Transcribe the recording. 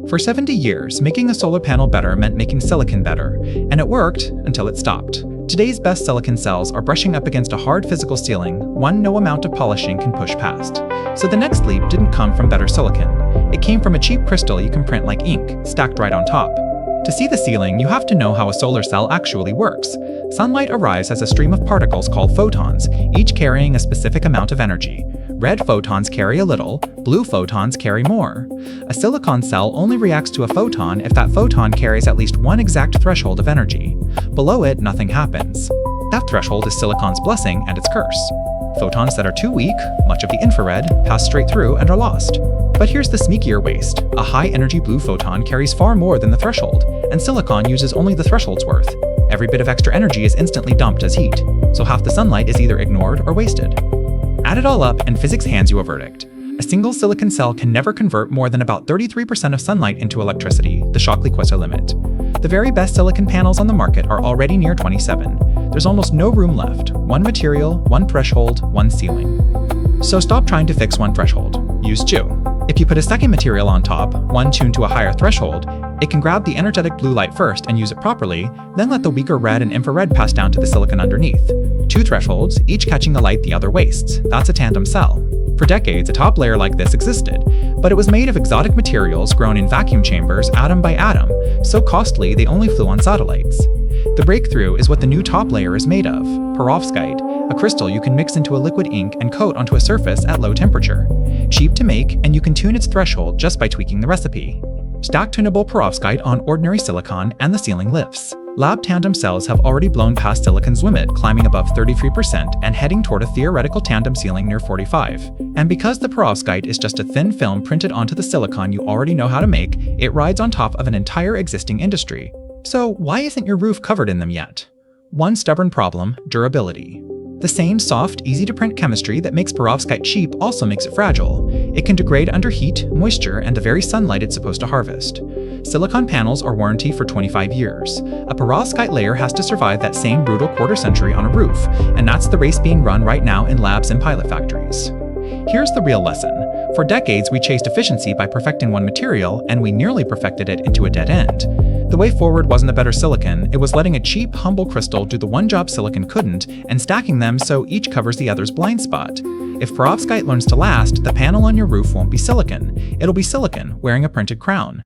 For 70 years, making a solar panel better meant making silicon better, and it worked until it stopped. Today's best silicon cells are brushing up against a hard physical ceiling, one no amount of polishing can push past. So the next leap didn't come from better silicon. It came from a cheap crystal you can print like ink, stacked right on top. To see the ceiling, you have to know how a solar cell actually works. Sunlight arrives as a stream of particles called photons, each carrying a specific amount of energy. Red photons carry a little, blue photons carry more. A silicon cell only reacts to a photon if that photon carries at least one exact threshold of energy. Below it, nothing happens. That threshold is silicon's blessing and its curse. Photons that are too weak, much of the infrared, pass straight through and are lost. But here's the sneakier waste. A high-energy blue photon carries far more than the threshold, and silicon uses only the threshold's worth. Every bit of extra energy is instantly dumped as heat, so half the sunlight is either ignored or wasted. Add it all up, and physics hands you a verdict. A single silicon cell can never convert more than about 33% of sunlight into electricity, the Shockley-Queteau limit. The very best silicon panels on the market are already near 27. There's almost no room left. One material, one threshold, one ceiling. So stop trying to fix one threshold. Use two. If you put a second material on top, one tuned to a higher threshold, it can grab the energetic blue light first and use it properly, then let the weaker red and infrared pass down to the silicon underneath. Two thresholds, each catching the light the other wastes. That's a tandem cell. For decades, a top layer like this existed, but it was made of exotic materials grown in vacuum chambers atom by atom, so costly they only flew on satellites. The breakthrough is what the new top layer is made of, perovskite, a crystal you can mix into a liquid ink and coat onto a surface at low temperature. Cheap to make, and you can tune its threshold just by tweaking the recipe. Stack tunable perovskite on ordinary silicon and the ceiling lifts. Lab tandem cells have already blown past silicon's limit, climbing above 33% and heading toward a theoretical tandem ceiling near 45. And because the perovskite is just a thin film printed onto the silicon you already know how to make, it rides on top of an entire existing industry. So why isn't your roof covered in them yet? One stubborn problem: durability. The same soft, easy-to-print chemistry that makes perovskite cheap also makes it fragile. It can degrade under heat, moisture, and the very sunlight it's supposed to harvest. Silicon panels are warranty for 25 years. A perovskite layer has to survive that same brutal quarter-century on a roof, and that's the race being run right now in labs and pilot factories. Here's the real lesson. For decades, we chased efficiency by perfecting one material, and we nearly perfected it into a dead end. The way forward wasn't a better silicon, it was letting a cheap, humble crystal do the one job silicon couldn't, and stacking them so each covers the other's blind spot. If perovskite learns to last, the panel on your roof won't be silicon. It'll be silicon wearing a printed crown.